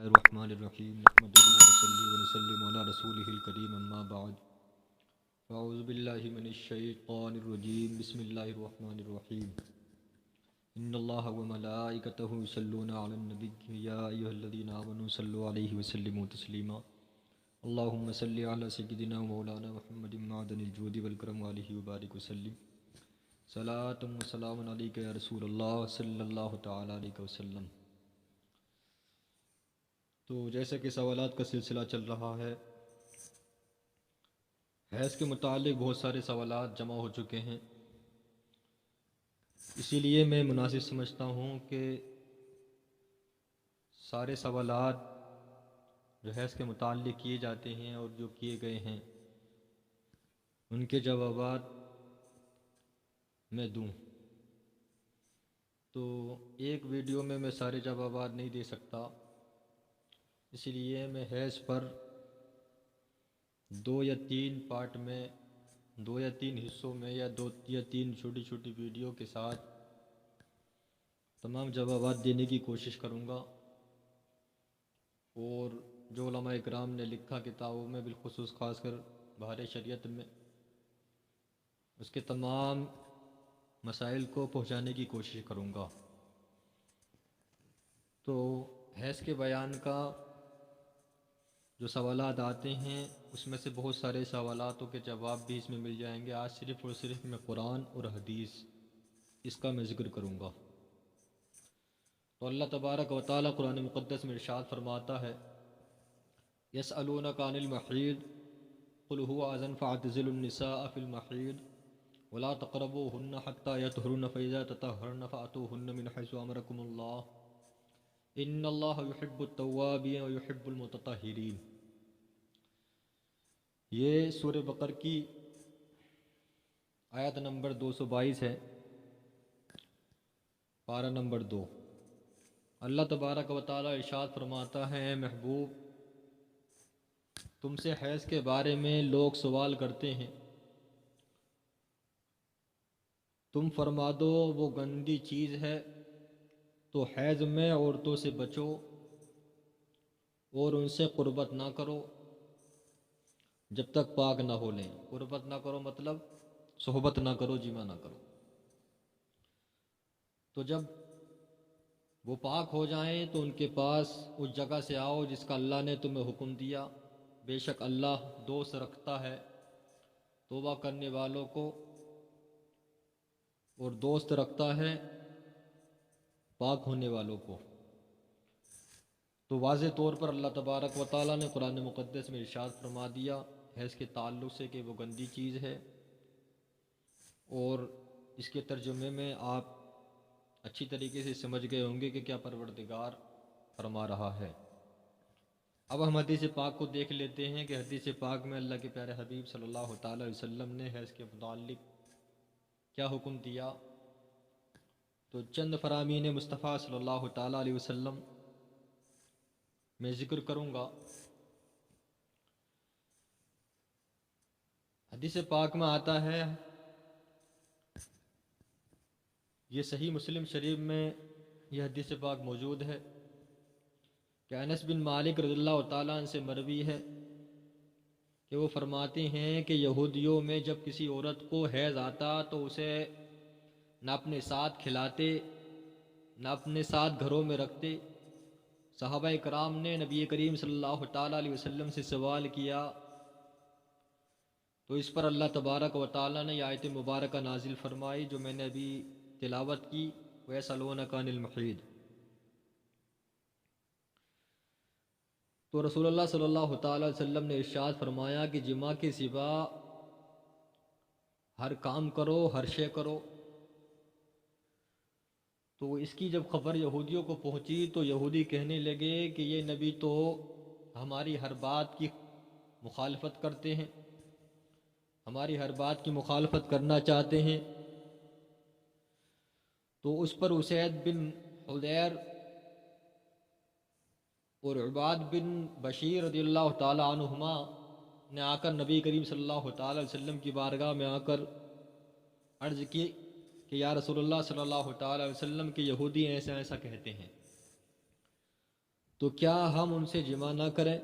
الرحمن الرحیم نحمدہ ونصلی ونسلم علی رسولہ الکریم اما بعد اعوذ باللہ من الشیطان الرجیم بسم اللہ الرحمن الرحیم ان اللہ وملائکتہ یصلون علی النبی یا ایھا الذین آمنوا صلوا علیہ وسلموا تسلیما اللہم صل علی سیدنا مولانا محمد معدن الجود والکرم علیہ وبارک وسلم صلاۃ و سلام علیک یا رسول اللہ صلی اللہ تعالی علیہ وسلم۔ تو جیسا کہ سوالات کا سلسلہ چل رہا ہے، حیض کے متعلق بہت سارے سوالات جمع ہو چکے ہیں، اسی لیے میں مناسب سمجھتا ہوں کہ سارے سوالات جو حیض کے متعلق کیے جاتے ہیں اور جو کیے گئے ہیں ان کے جوابات میں دوں۔ تو ایک ویڈیو میں سارے جوابات نہیں دے سکتا، اس لیے میں حیض پر 2 یا 3 پارٹ میں 2 یا 3 حصوں میں یا 2 یا 3 چھوٹی چھوٹی ویڈیو کے ساتھ تمام جوابات دینے کی کوشش کروں گا، اور جو علماء اکرام نے لکھا کتابوں میں، بالخصوص خاص کر بہار شریعت میں، اس کے تمام مسائل کو پہنچانے کی کوشش کروں گا۔ تو حیض کے بیان کا جو سوالات آتے ہیں اس میں سے بہت سارے سوالاتوں کے جواب بھی اس میں مل جائیں گے۔ آج صرف اور صرف میں قرآن اور حدیث اس کا میں ذکر کروں گا۔ تو اللہ تبارک و تعالیٰ قرآن مقدس میں ارشاد فرماتا ہے، یسألونک عن المحیض قل هو اذى فاعتزلوا النساء في المحیض ولا تقربوهن حتى يطهرن فإذا تطهرن فأتوهن من حيث أمركم الله ان اللہ یحب التوابین و یحب المتطہرین۔ یہ سورہ بقرہ کی آیت نمبر 222 ہے، پارہ نمبر 2۔ اللہ تبارک و تعالی ارشاد فرماتا ہے، اے محبوب، تم سے حیض کے بارے میں لوگ سوال کرتے ہیں، تم فرما دو وہ گندی چیز ہے، تو حیض میں عورتوں سے بچو اور ان سے قربت نہ کرو جب تک پاک نہ ہو لیں۔ قربت نہ کرو مطلب صحبت نہ کرو، جمع نہ کرو۔ تو جب وہ پاک ہو جائیں تو ان کے پاس اس جگہ سے آؤ جس کا اللہ نے تمہیں حکم دیا، بے شک اللہ دوست رکھتا ہے توبہ کرنے والوں کو اور دوست رکھتا ہے پاک ہونے والوں کو۔ تو واضح طور پر اللہ تبارک و تعالیٰ نے قرآن مقدس میں ارشاد فرما دیا حیض کے تعلق سے کہ وہ گندی چیز ہے، اور اس کے ترجمے میں آپ اچھی طریقے سے سمجھ گئے ہوں گے کہ کیا پروردگار فرما رہا ہے۔ اب ہم حدیث پاک کو دیکھ لیتے ہیں کہ حدیث پاک میں اللہ کے پیارے حبیب صلی اللہ تعالیٰ علیہ وسلم نے حیض کے متعلق کیا حکم دیا۔ تو چند فرامین مصطفیٰ صلی اللہ تعالیٰ علیہ وسلم میں ذکر کروں گا۔ حدیث پاک میں آتا ہے، یہ صحیح مسلم شریف میں یہ حدیث پاک موجود ہے کہ انس بن مالک رضی اللہ تعالیٰ عنہ سے مروی ہے کہ وہ فرماتے ہیں کہ یہودیوں میں جب کسی عورت کو حیض آتا تو اسے نہ اپنے ساتھ کھلاتے نہ اپنے ساتھ گھروں میں رکھتے۔ صحابہ کرام نے نبی کریم صلی اللہ تعالیٰ علیہ وسلم سے سوال کیا تو اس پر اللہ تبارک و تعالیٰ نے یہ آیت مبارکہ نازل فرمائی جو میں نے ابھی تلاوت کی، وَيَسْأَلُونَكَ عَنِ الْمَحِيضِ۔ تو رسول اللہ صلی اللہ تعالیٰ علیہ وسلم نے ارشاد فرمایا کہ جماع کے سوا ہر کام کرو، ہر شے کرو۔ تو اس کی جب خبر یہودیوں کو پہنچی تو یہودی کہنے لگے کہ یہ نبی تو ہماری ہر بات کی مخالفت کرتے ہیں، ہماری ہر بات کی مخالفت کرنا چاہتے ہیں۔ تو اس پر اسید بن حضیر اور عباد بن بشیر رضی اللہ تعالیٰ عنہما نے آ کر نبی کریم صلی اللہ تعالیٰ علیہ وسلم کی بارگاہ میں آ کر عرض کی کہ یا رسول اللہ صلی اللہ تعالیٰ علیہ وسلم کے یہودی ایسا ایسا کہتے ہیں۔ تو کیا ہم ان سے جمع نہ کریں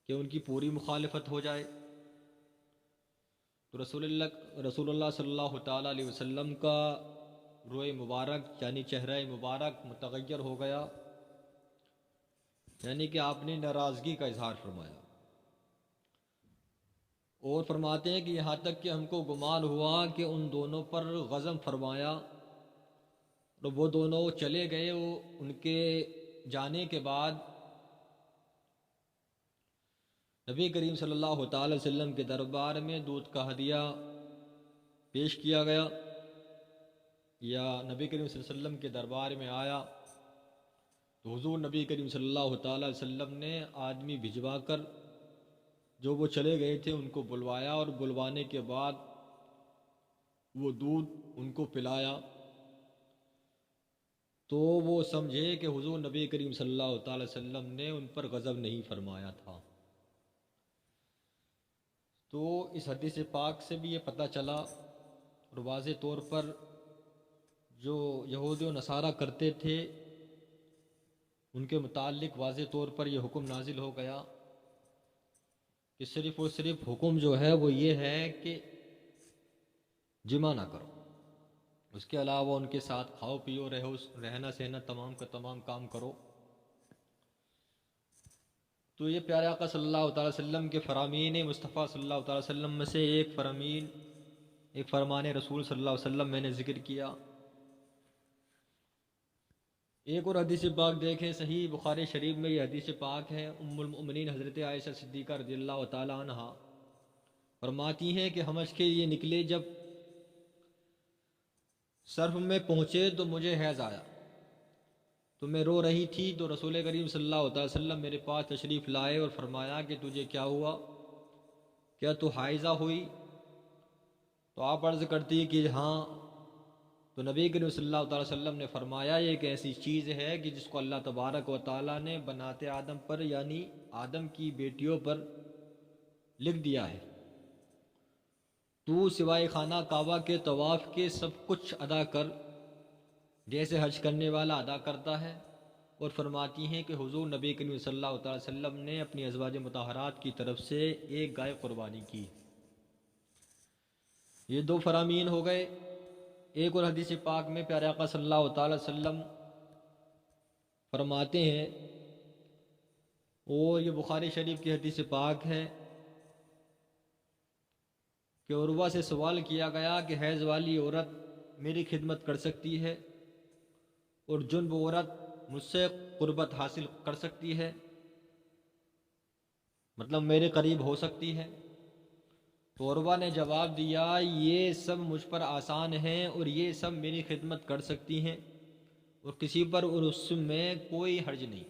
کہ ان کی پوری مخالفت ہو جائے؟ تو رسول اللہ صلی اللہ تعالیٰ علیہ وسلم کا روئے مبارک یعنی چہرہ مبارک متغیر ہو گیا، یعنی کہ آپ نے ناراضگی کا اظہار فرمایا، اور فرماتے ہیں کہ یہاں تک کہ ہم کو گمان ہوا کہ ان دونوں پر غضب فرمایا، اور وہ دونوں چلے گئے۔ وہ ان کے جانے کے بعد نبی کریم صلی اللہ تعالی وسلم کے دربار میں دودھ کا ہدیہ پیش کیا گیا، یا نبی کریم صلی اللہ علیہ وسلم کے دربار میں آیا تو حضور نبی کریم صلی اللہ تعالی وسلم نے آدمی بھجوا کر جو وہ چلے گئے تھے ان کو بلوایا، اور بلوانے کے بعد وہ دودھ ان کو پلایا، تو وہ سمجھے کہ حضور نبی کریم صلی اللہ تعالی وسلم نے ان پر غضب نہیں فرمایا تھا۔ تو اس حدیث پاک سے بھی یہ پتہ چلا، اور واضح طور پر جو یہودی و نصارہ کرتے تھے ان کے متعلق واضح طور پر یہ حکم نازل ہو گیا کہ صرف اور صرف حکم جو ہے وہ یہ ہے کہ جمع نہ کرو، اس کے علاوہ ان کے ساتھ کھاؤ پیو رہنا سہنا تمام کا تمام کام کرو۔ تو یہ پیارے آقا صلی اللہ تعالی وسلم کے فرامین مصطفیٰ صلی اللہ تعالی وسلم میں سے ایک فرمان رسول صلی اللہ علیہ وسلم میں نے ذکر کیا۔ ایک اور حدیث پاک دیکھیں، صحیح بخاری شریف میں یہ حدیث پاک ہے۔ ام المؤمنین حضرت عائشہ صدیقہ رضی اللہ تعالی عنہا فرماتی ہیں کہ ہم حج کے لیے نکلے، جب صرف میں پہنچے تو مجھے حیض آیا، تو میں رو رہی تھی، تو رسول کریم صلی اللہ علیہ وسلم میرے پاس تشریف لائے اور فرمایا کہ تجھے کیا ہوا، کیا تو حائضہ ہوئی؟ تو آپ عرض کرتی کہ ہاں۔ تو نبی کریم صلی اللہ تعالی وسلم نے فرمایا یہ ایک ایسی چیز ہے کہ جس کو اللہ تبارک و تعالیٰ نے بنات آدم پر یعنی آدم کی بیٹیوں پر لکھ دیا ہے، تو سوائے خانہ کعبہ کے طواف کے سب کچھ ادا کر جیسے حج کرنے والا ادا کرتا ہے۔ اور فرماتی ہیں کہ حضور نبی کریم صلی اللہ تعالی وسلم نے اپنی ازواج مطہرات کی طرف سے ایک گائے قربانی کی۔ یہ دو فرامین ہو گئے۔ ایک اور حدیث پاک میں پیارے آقا صلی اللہ تعالی وسلم فرماتے ہیں، اور یہ بخاری شریف کی حدیث پاک ہے کہ عروہ سے سوال کیا گیا کہ حیض والی عورت میری خدمت کر سکتی ہے اور جنب عورت مجھ سے قربت حاصل کر سکتی ہے، مطلب میرے قریب ہو سکتی ہے؟ تو عروہ نے جواب دیا یہ سب مجھ پر آسان ہیں اور یہ سب میری خدمت کر سکتی ہیں، اور کسی پر اور اس میں کوئی حرج نہیں۔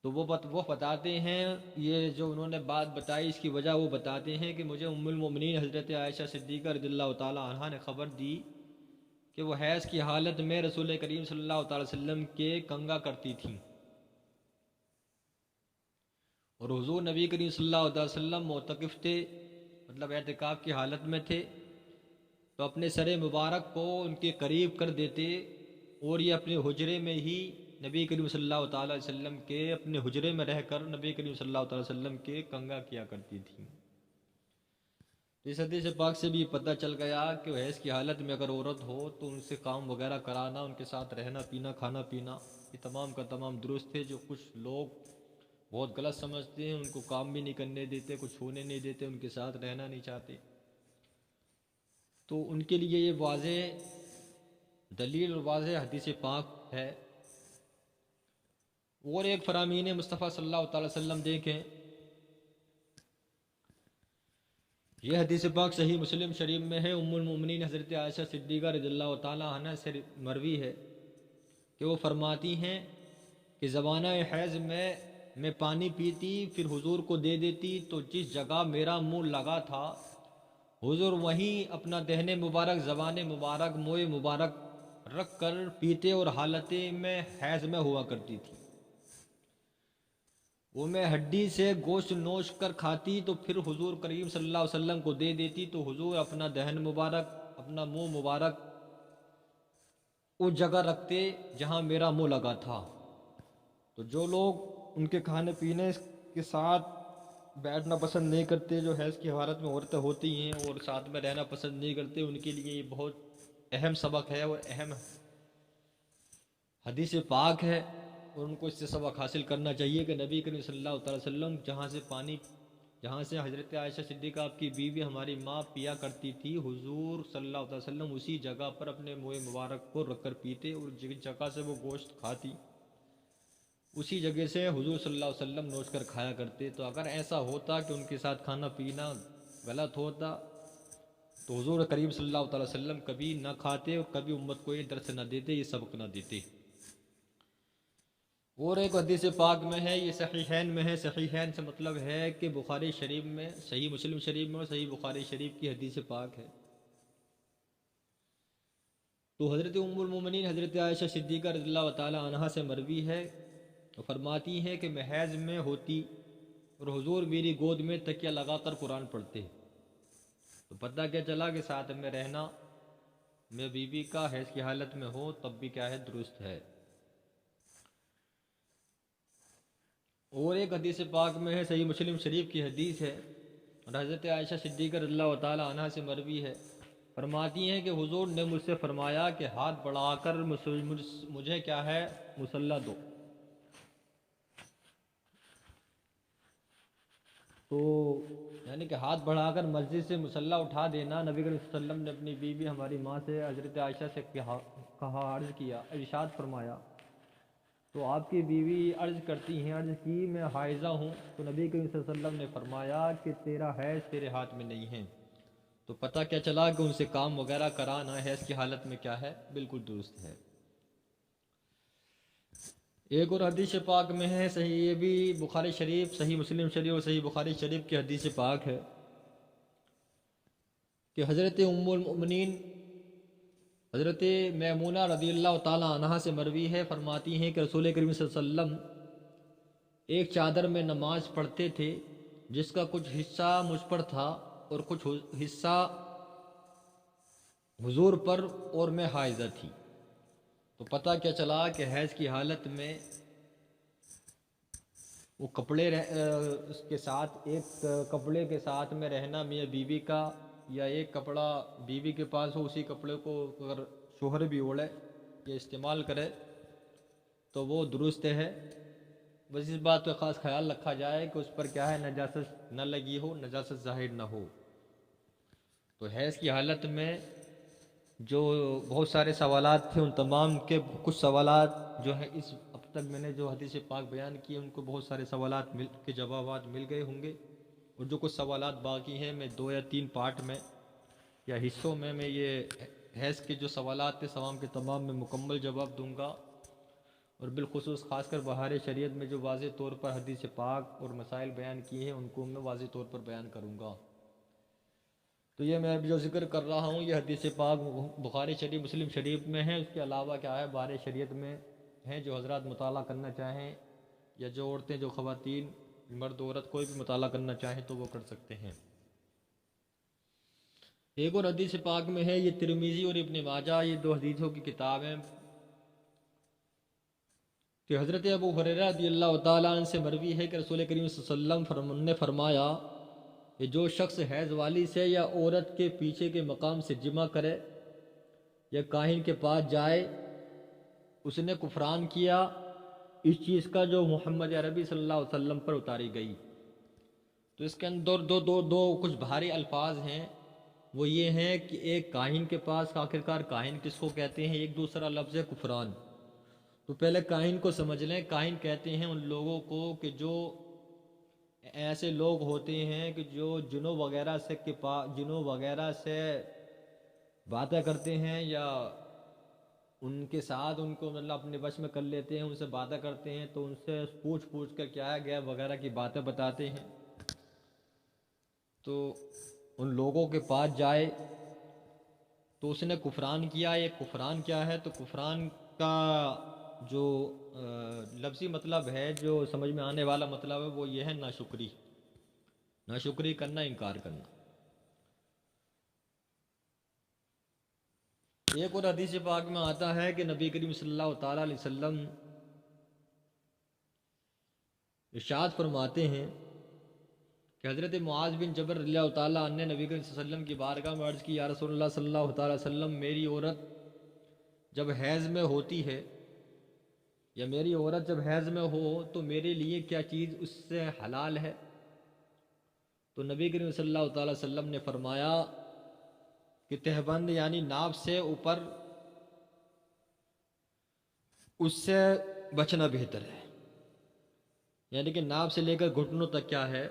تو وہ بتاتے ہیں، یہ جو انہوں نے بات بتائی اس کی وجہ وہ بتاتے ہیں کہ مجھے ام المؤمنین حضرت عائشہ صدیقہ رضی اللہ تعالی عنہا نے خبر دی کہ وہ حیض کی حالت میں رسول کریم صلی اللہ تعالی وسلم کے کنگا کرتی تھیں، اور حضور نبی کریم صلی اللہ علیہ وسلم معتکف تھے، مطلب اعتکاف کی حالت میں تھے، تو اپنے سر مبارک کو ان کے قریب کر دیتے، اور یہ اپنے حجرے میں ہی نبی کریم صلی اللہ تعالی وسلم کے اپنے حجرے میں رہ کر نبی کریم صلی اللہ تعالی وسلم کے کنگا کیا کرتی تھیں۔ اس حدیث پاک سے بھی پتہ چل گیا کہ حیض کی حالت میں اگر عورت ہو تو ان سے کام وغیرہ کرانا، ان کے ساتھ رہنا پینا کھانا پینا یہ تمام کا تمام درست ہے۔ جو کچھ لوگ بہت غلط سمجھتے ہیں، ان کو کام بھی نہیں کرنے دیتے، کچھ ہونے نہیں دیتے، ان کے ساتھ رہنا نہیں چاہتے، تو ان کے لیے یہ واضح دلیل اور واضح حدیث پاک ہے۔ اور ایک فرامین مصطفیٰ صلی اللہ تعالی وسلم دیکھیں، یہ حدیث پاک صحیح مسلم شریف میں ہے، ام المؤمنین حضرت عائشہ صدیقہ رضی اللہ تعالی عنہ سے مروی ہے کہ وہ فرماتی ہیں کہ زمانہ حیض میں پانی پیتی، پھر حضور کو دے دیتی، تو جس جگہ میرا منہ لگا تھا حضور وہیں اپنا دہن مبارک زبان مبارک منہ مبارک رکھ کر پیتے، اور حالت میں حیض میں ہوا کرتی تھی۔ وہ میں ہڈی سے گوشت نوش کر کھاتی تو پھر حضور کریم صلی اللہ علیہ وسلم کو دے دیتی، تو حضور اپنا دہن مبارک اپنا منہ مبارک اس جگہ رکھتے جہاں میرا منہ لگا تھا۔ تو جو لوگ ان کے کھانے پینے کے ساتھ بیٹھنا پسند نہیں کرتے، جو حیض کی حالت میں عورتیں ہوتی ہیں اور ساتھ میں رہنا پسند نہیں کرتے، ان کے لیے یہ بہت اہم سبق ہے اور اہم حدیث پاک ہے، اور ان کو اس سے سبق حاصل کرنا چاہیے کہ نبی کریم صلی اللہ تعالی وسلم جہاں سے حضرت عائشہ صدیقہ آپ کی بیوی ہماری ماں پیا کرتی تھی، حضور صلی اللہ علیہ وسلم اسی جگہ پر اپنے منہ مبارک کو رکھ کر پیتے، اور جس جگہ سے وہ گوشت کھاتی اسی جگہ سے حضور صلی اللہ علیہ وسلم نوچ کر کھایا کرتے۔ تو اگر ایسا ہوتا کہ ان کے ساتھ کھانا پینا غلط ہوتا تو حضور کریم صلی اللہ تعالی وسلم کبھی نہ کھاتے اور کبھی امت کو یہ درس نہ دیتے، یہ سبق نہ دیتے۔ اور ایک حدیث پاک میں ہے، یہ صحیحین میں ہے، صحیحین سے مطلب ہے کہ بخاری شریف میں، صحیح مسلم شریف میں اور صحیح بخاری شریف کی حدیث پاک ہے۔ تو حضرت ام المومنین حضرت عائشہ صدیقہ رضی اللہ تعالی عنہا سے مروی ہے، وہ فرماتی ہیں کہ میں حیض میں ہوتی اور حضور میری گود میں تکیہ لگا کر قرآن پڑھتے، تو پتہ کیا چلا کہ ساتھ میں رہنا میں بیوی کا حیض کی حالت میں ہو تب بھی کیا ہے، درست ہے۔ اور ایک حدیث پاک میں ہے، صحیح مسلم شریف کی حدیث ہے اور حضرت عائشہ صدیقہ رضی اللہ تعالی عنہا سے مروی ہے، فرماتی ہیں کہ حضور نے مجھ سے فرمایا کہ ہاتھ بڑھا کر مجھے کیا ہے، مصلی دو۔ تو یعنی کہ ہاتھ بڑھا کر مسجد سے مصلی اٹھا دینا، نبی کریم صلی اللہ علیہ وسلم نے اپنی بیوی ہماری ماں سے حضرت عائشہ سے کہا، عرض کیا، ارشاد فرمایا۔ تو آپ کی بیوی عرض کرتی ہیں، عرض کی میں حائضہ ہوں، تو نبی کریم صلی اللہ علیہ وسلم نے فرمایا کہ تیرا حیض تیرے ہاتھ میں نہیں ہے۔ تو پتہ کیا چلا کہ ان سے کام وغیرہ کرانا حیض کی حالت میں کیا ہے، بالکل درست ہے۔ ایک اور حدیث پاک میں ہے، صحیح یہ بھی بخاری شریف، صحیح مسلم شریف اور صحیح بخاری شریف کی حدیث پاک ہے کہ حضرت ام المؤمنین حضرت میمونہ رضی اللہ تعالی عنہا سے مروی ہے، فرماتی ہیں کہ رسول کریم صلی اللہ علیہ وسلم ایک چادر میں نماز پڑھتے تھے جس کا کچھ حصہ مجھ پر تھا اور کچھ حصہ حضور پر، اور میں حائضہ تھی۔ تو پتہ کیا چلا کہ حیض کی حالت میں وہ کپڑے اس کے ساتھ، ایک کپڑے کے ساتھ میں رہنا میاں بیوی کا، یا ایک کپڑا بیوی کے پاس ہو، اسی کپڑے کو اگر شوہر بھی اوڑھے یا استعمال کرے تو وہ درست ہے۔ بس اس بات کا خاص خیال رکھا جائے کہ اس پر کیا ہے، نجاست نہ لگی ہو، نجاست ظاہر نہ ہو۔ تو حیض کی حالت میں جو بہت سارے سوالات تھے، ان تمام کے کچھ سوالات جو ہے اس اب تک میں نے جو حدیث پاک بیان کیے، ان کو بہت سارے سوالات کے جوابات مل گئے ہوں گے، اور جو کچھ سوالات باقی ہیں میں 2 یا 3 پارٹ میں یا حصوں میں یہ حیض کے جو سوالات تھے تمام میں مکمل جواب دوں گا، اور بالخصوص خاص کر بہار شریعت میں جو واضح طور پر حدیث پاک اور مسائل بیان کیے ہیں ان کو میں واضح طور پر بیان کروں گا۔ تو یہ میں جو ذکر کر رہا ہوں یہ حدیث پاک بخاری شریف مسلم شریف میں ہے، اس کے علاوہ کیا ہے بہار شریعت میں ہیں، جو حضرات مطالعہ کرنا چاہیں، یا جو عورتیں، جو خواتین، مرد عورت کوئی بھی مطالعہ کرنا چاہیں تو وہ کر سکتے ہیں۔ ایک اور حدیث پاک میں ہے، یہ ترمذی اور ابن ماجہ، یہ 2 حدیثوں کی کتاب ہیں، کہ حضرت ابو ہریرہ رضی اللہ تعالیٰ عنہ سے مروی ہے کہ رسول کریم صلی اللہ علیہ وسلم نے فرمایا کہ جو شخص حیض والی سے یا عورت کے پیچھے کے مقام سے جمع کرے یا کاہن کے پاس جائے، اس نے کفران کیا اس چیز کا جو محمد عربی صلی اللہ علیہ وسلم پر اتاری گئی۔ تو اس کے اندر دو کچھ بھاری الفاظ ہیں، وہ یہ ہیں کہ ایک کاہن کے پاس، آخرکار کاہن کس کو کہتے ہیں، ایک دوسرا لفظ ہے کفران۔ تو پہلے کاہن کو سمجھ لیں، کاہن کہتے ہیں ان لوگوں کو کہ جو ایسے لوگ ہوتے ہیں کہ جو جنوں وغیرہ سے باتیں کرتے ہیں، یا ان کے ساتھ ان کو مطلب اپنے وش میں کر لیتے ہیں، ان سے باتیں کرتے ہیں، تو ان سے پوچھ کر کیا ہے گیا وغیرہ کی باتیں بتاتے ہیں۔ تو ان لوگوں کے پاس جائے تو اس نے کفران کیا۔ یہ کفران کیا ہے؟ تو کفران کا جو لفظی مطلب ہے، جو سمجھ میں آنے والا مطلب ہے، وہ یہ ہے ناشکری کرنا، انکار کرنا۔ ایک اور حدیث پاک میں آتا ہے کہ نبی کریم صلی اللہ تعالیٰ علیہ وسلم ارشاد فرماتے ہیں کہ حضرت معاذ بن جبل رضی اللہ تعالیٰ عنہ نے نبی کریم صلی اللہ علیہ وسلم کی بارگاہ میں عرض کی، یا رسول اللہ صلی اللہ تعالیٰ علیہ وسلم، میری عورت جب حیض میں ہوتی ہے یا میری عورت جب حیض میں ہو تو میرے لیے کیا چیز اس سے حلال ہے؟ تو نبی کریم صلی اللہ تعالیٰ علیہ وسلم نے فرمایا کہ تہبند یعنی ناف سے اوپر اس سے بچنا بہتر ہے، یعنی کہ ناف سے لے کر گھٹنوں تک کیا ہے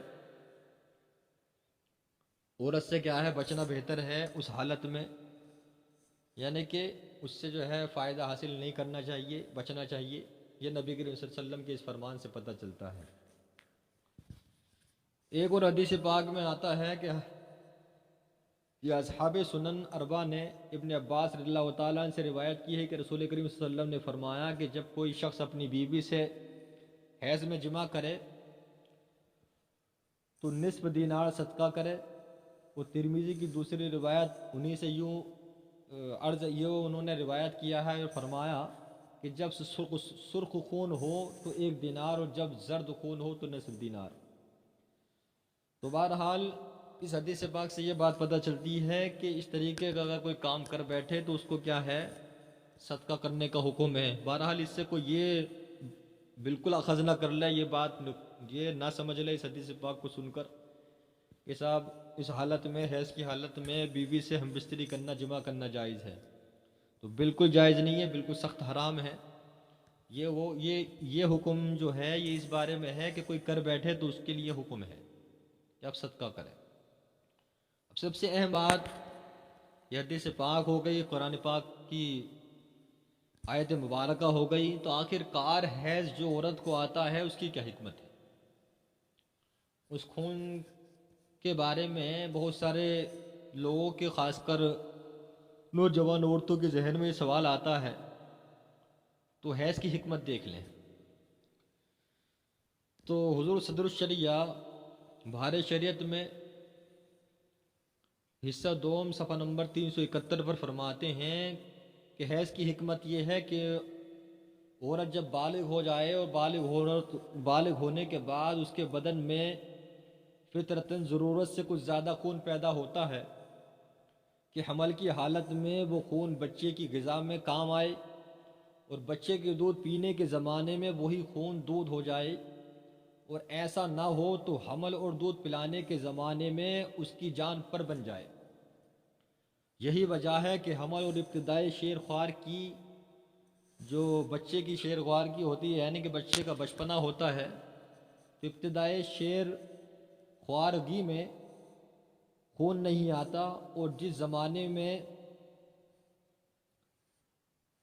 عورت سے کیا ہے بچنا بہتر ہے اس حالت میں، یعنی کہ اس سے جو ہے فائدہ حاصل نہیں کرنا چاہیے، بچنا چاہیے۔ یہ نبی کریم صلی اللہ علیہ وسلم کے اس فرمان سے پتہ چلتا ہے۔ ایک اور حدیث پاک میں آتا ہے کہ یہ اصحاب سنن اربعہ نے ابن عباس رضی اللہ تعالیٰ عنہ سے روایت کی ہے کہ رسول کریم صلی اللہ علیہ وسلم نے فرمایا کہ جب کوئی شخص اپنی بیوی سے حیض میں جمع کرے تو نصف دینار صدقہ کرے۔ وہ ترمذی کی دوسری روایت انہی سے یوں انہوں نے روایت کیا ہے اور فرمایا کہ جب سرخ خون ہو تو 1 دینار اور جب زرد خون ہو تو نصف دینار۔ تو بہرحال اس حدیث پاک سے یہ بات پتہ چلتی ہے کہ اس طریقے کا اگر کوئی کام کر بیٹھے تو اس کو کیا ہے صدقہ کرنے کا حکم ہے۔ بہرحال اس سے کوئی یہ بالکل اخذ نہ کر لے، یہ بات یہ نہ سمجھ لے اس حدیث پاک کو سن کر کہ صاحب اس حالت میں حیض کی حالت میں بیوی سے ہم بستری کرنا جمع کرنا جائز ہے، تو بالکل جائز نہیں ہے، بالکل سخت حرام ہے۔ یہ حکم جو ہے یہ اس بارے میں ہے کہ کوئی کر بیٹھے تو اس کے لیے حکم ہے کہ آپ صدقہ کریں۔ اب سب سے اہم بات یہ حدیث پاک ہو گئی، قرآن پاک کی آیت مبارکہ ہو گئی، تو آخر کار حیض جو عورت کو آتا ہے اس کی کیا حکمت ہے؟ اس خون کے بارے میں بہت سارے لوگوں کے خاص کر نوجوان عورتوں کے ذہن میں یہ سوال آتا ہے، تو حیض کی حکمت دیکھ لیں۔ تو حضور صدر الشریعہ بہار شریعت میں حصہ دوم صفحہ نمبر 371 پر فرماتے ہیں کہ حیض کی حکمت یہ ہے کہ عورت جب بالغ ہو جائے اور بالغ ہونے کے بعد اس کے بدن میں فطرتاً ضرورت سے کچھ زیادہ خون پیدا ہوتا ہے کہ حمل کی حالت میں وہ خون بچے کی غذا میں کام آئے اور بچے کے دودھ پینے کے زمانے میں وہی خون دودھ ہو جائے، اور ایسا نہ ہو تو حمل اور دودھ پلانے کے زمانے میں اس کی جان پر بن جائے۔ یہی وجہ ہے کہ حمل اور ابتدائی شیر خوار کی جو بچے کی شیر خوار کی ہوتی ہے، یعنی کہ بچے کا بچپنا ہوتا ہے، تو ابتدائی شیر خوارگی میں خون نہیں آتا، اور جس زمانے میں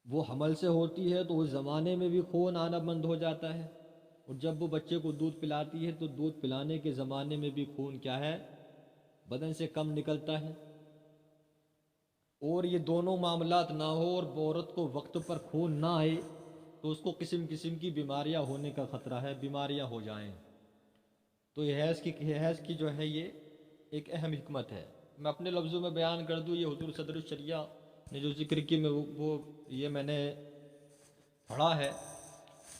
وہ حمل سے ہوتی ہے تو اس زمانے میں بھی خون آنا بند ہو جاتا ہے، اور جب وہ بچے کو دودھ پلاتی ہے تو دودھ پلانے کے زمانے میں بھی خون کیا ہے بدن سے کم نکلتا ہے۔ اور یہ دونوں معاملات نہ ہو اور عورت کو وقت پر خون نہ آئے تو اس کو قسم قسم کی بیماریاں ہونے کا خطرہ ہے، بیماریاں ہو جائیں۔ تو یہ حیض کی جو ہے یہ ایک اہم حکمت ہے۔ میں اپنے لفظوں میں بیان کر دوں، یہ حضور صدر الشریعہ نے جو ذکر کی یہ میں نے پڑھا ہے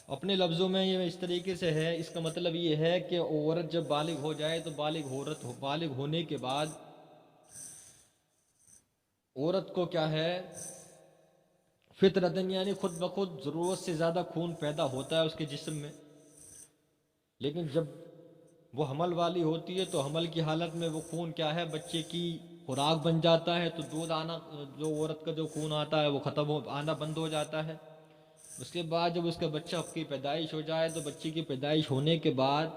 اپنے لفظوں میں، یہ اس طریقے سے ہے۔ اس کا مطلب یہ ہے کہ عورت جب بالغ ہو جائے تو بالغ ہونے کے بعد عورت کو کیا ہے فطرتاً یعنی خود بخود ضرورت سے زیادہ خون پیدا ہوتا ہے اس کے جسم میں، لیکن جب وہ حمل والی ہوتی ہے تو حمل کی حالت میں وہ خون کیا ہے بچے کی خوراک بن جاتا ہے، تو دودھ آنا جو عورت کا جو خون آتا ہے وہ آنا بند ہو جاتا ہے۔ اس کے بعد جب اس کا بچہ کی پیدائش ہو جائے تو بچے کی پیدائش ہونے کے بعد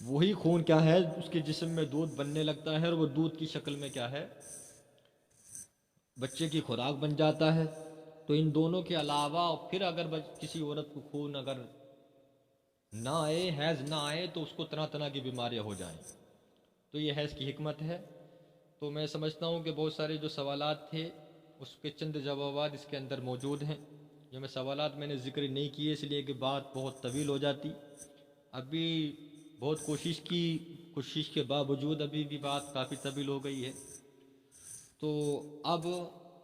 وہی خون کیا ہے اس کے جسم میں دودھ بننے لگتا ہے، اور وہ دودھ کی شکل میں کیا ہے بچے کی خوراک بن جاتا ہے۔ تو ان دونوں کے علاوہ پھر اگر کسی عورت کو خون اگر نہ آئے، حیض نہ آئے، تو اس کو طرح طرح کی بیماریاں ہو جائیں۔ تو یہ حیض کی حکمت ہے۔ تو میں سمجھتا ہوں کہ بہت سارے جو سوالات تھے اس کے چند جوابات اس کے اندر موجود ہیں۔ جو سوالات میں نے ذکر نہیں کیے اس لیے کہ بات بہت طویل ہو جاتی، ابھی بہت کوشش کے باوجود ابھی بھی بات کافی طویل ہو گئی ہے۔ تو اب